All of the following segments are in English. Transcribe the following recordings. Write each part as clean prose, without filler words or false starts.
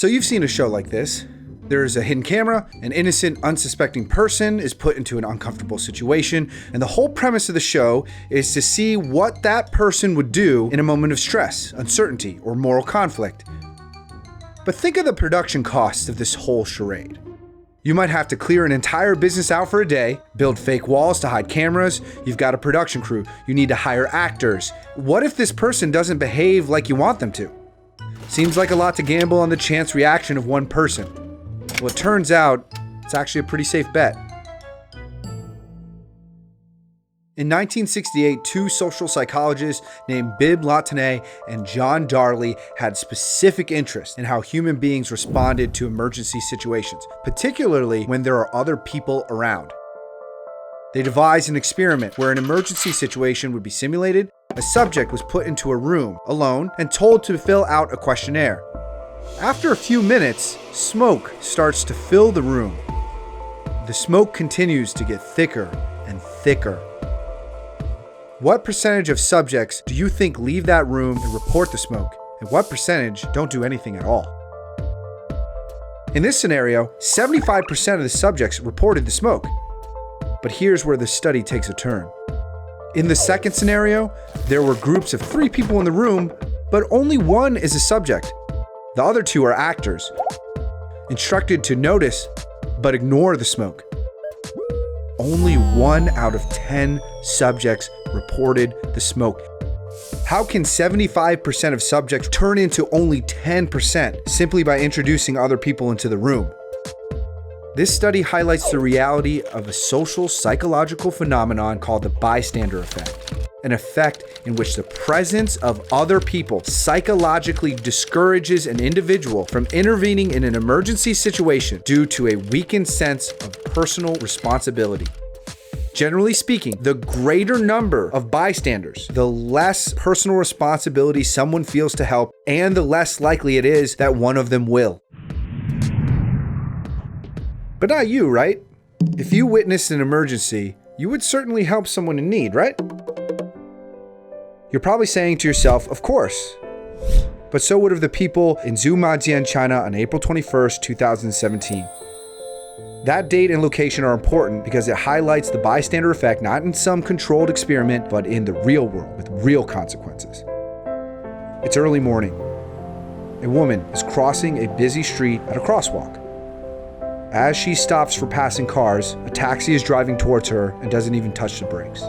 So you've seen a show like this. There's a hidden camera, an innocent, unsuspecting person is put into an uncomfortable situation, and the whole premise of the show is to see what that person would do in a moment of stress, uncertainty, or moral conflict. But think of the production costs of this whole charade. You might have to clear an entire business out for a day, build fake walls to hide cameras, you've got a production crew, you need to hire actors. What if this person doesn't behave like you want them to? Seems like a lot to gamble on the chance reaction of one person. Well, it turns out it's actually a pretty safe bet. In 1968, two social psychologists named Latané and John Darley had specific interest in how human beings responded to emergency situations, particularly when there are other people around. They devised an experiment where an emergency situation would be simulated. A subject was put into a room alone and told to fill out a questionnaire. After a few minutes, smoke starts to fill the room. The smoke continues to get thicker and thicker. What percentage of subjects do you think leave that room and report the smoke? And what percentage don't do anything at all? In this scenario, 75% of the subjects reported the smoke. But here's where the study takes a turn. In the second scenario, there were groups of 3 people in the room, but only one is a subject. The other 2 are actors, instructed to notice but ignore the smoke. Only 1 out of 10 subjects reported the smoke. How can 75% of subjects turn into only 10% simply by introducing other people into the room? This study highlights the reality of a social psychological phenomenon called the bystander effect, an effect in which the presence of other people psychologically discourages an individual from intervening in an emergency situation due to a weakened sense of personal responsibility. Generally speaking, the greater number of bystanders, the less personal responsibility someone feels to help, and the less likely it is that one of them will. But not you, right? If you witnessed an emergency, you would certainly help someone in need, right? You're probably saying to yourself, of course. But so would have the people in Zhuhai, China on April 21st, 2017. That date and location are important because it highlights the bystander effect not in some controlled experiment, but in the real world with real consequences. It's early morning. A woman is crossing a busy street at a crosswalk. As she stops for passing cars, a taxi is driving towards her and doesn't even touch the brakes.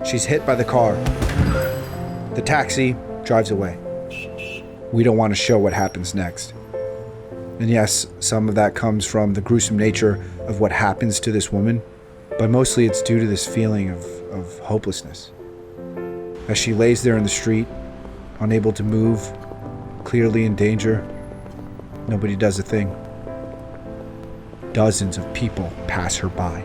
She's hit by the car. The taxi drives away. We don't want to show what happens next. And yes, some of that comes from the gruesome nature of what happens to this woman, but mostly it's due to this feeling of hopelessness. As she lays there in the street, unable to move, clearly in danger, nobody does a thing. Dozens of people pass her by.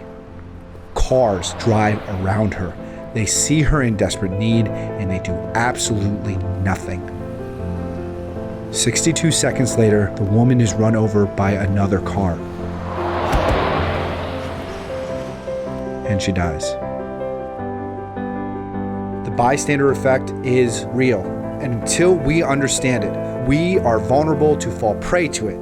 Cars drive around her. They see her in desperate need, and they do absolutely nothing. 62 seconds later, the woman is run over by another car. And she dies. The bystander effect is real, and until we understand it, we are vulnerable to fall prey to it.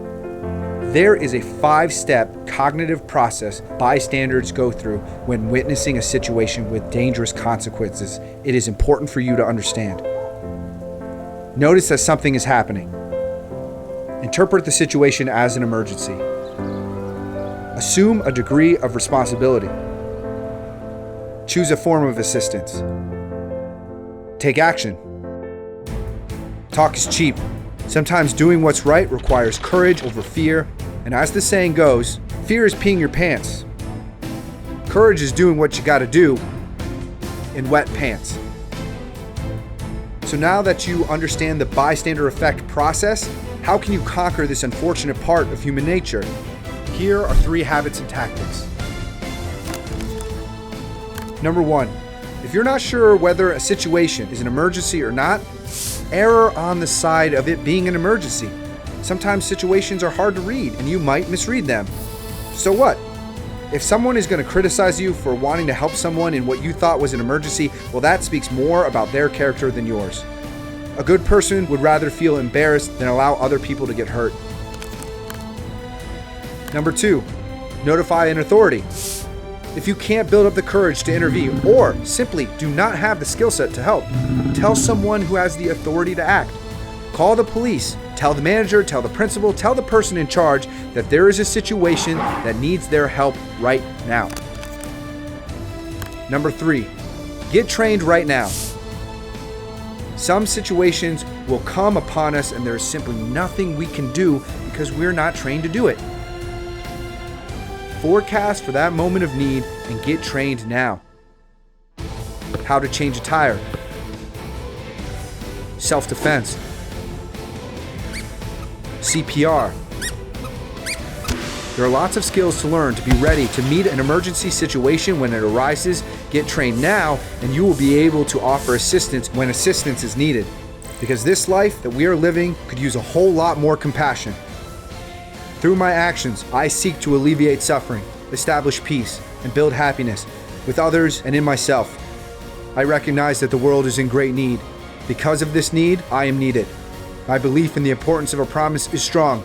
There is a 5-step cognitive process bystanders go through when witnessing a situation with dangerous consequences. It is important for you to understand. Notice that something is happening. Interpret the situation as an emergency. Assume a degree of responsibility. Choose a form of assistance. Take action. Talk is cheap. Sometimes doing what's right requires courage over fear, and as the saying goes, fear is peeing your pants. Courage is doing what you gotta do in wet pants. So now that you understand the bystander effect process, how can you conquer this unfortunate part of human nature? Here are 3 habits and tactics. Number 1, if you're not sure whether a situation is an emergency or not, err on the side of it being an emergency. Sometimes situations are hard to read and you might misread them. So what? If someone is going to criticize you for wanting to help someone in what you thought was an emergency, well, that speaks more about their character than yours. A good person would rather feel embarrassed than allow other people to get hurt. Number 2, notify an authority. If you can't build up the courage to intervene or simply do not have the skill set to help, tell someone who has the authority to act. Call the police, tell the manager, tell the principal, tell the person in charge that there is a situation that needs their help right now. Number 3, get trained right now. Some situations will come upon us and there is simply nothing we can do because we're not trained to do it. Forecast for that moment of need and get trained now. How to change a tire. Self-defense. CPR. There are lots of skills to learn to be ready to meet an emergency situation when it arises. Get trained now and you will be able to offer assistance when assistance is needed. Because this life that we are living could use a whole lot more compassion. Through my actions, I seek to alleviate suffering, establish peace, and build happiness with others and in myself. I recognize that the world is in great need. Because of this need, I am needed. My belief in the importance of a promise is strong.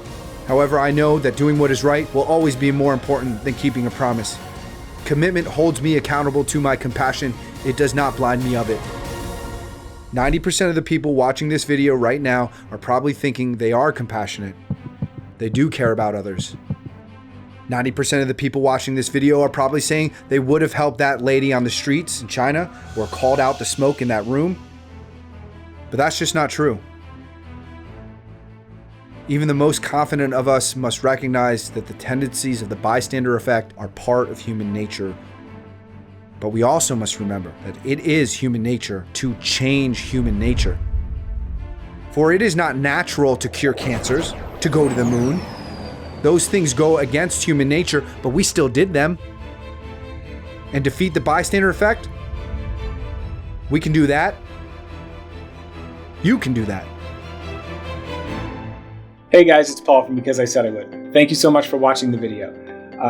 However, I know that doing what is right will always be more important than keeping a promise. Commitment holds me accountable to my compassion. It does not blind me of it. 90% of the people watching this video right now are probably thinking they are compassionate. They do care about others. 90% of the people watching this video are probably saying they would have helped that lady on the streets in China or called out the smoke in that room. But that's just not true. Even the most confident of us must recognize that the tendencies of the bystander effect are part of human nature. But we also must remember that it is human nature to change human nature. For it is not natural to cure cancers, to go to the moon. Those things go against human nature, but we still did them. And defeat the bystander effect? We can do that. You can do that. Hey guys, it's Paul from Because I Said I Would. Thank you so much for watching the video.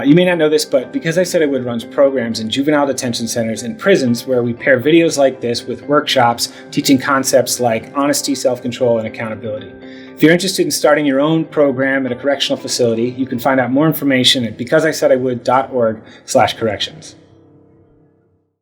You may not know this, but Because I Said I Would runs programs in juvenile detention centers and prisons where we pair videos like this with workshops teaching concepts like honesty, self-control, and accountability. If you're interested in starting your own program at a correctional facility, you can find out more information at becauseisaidiwould.org/corrections.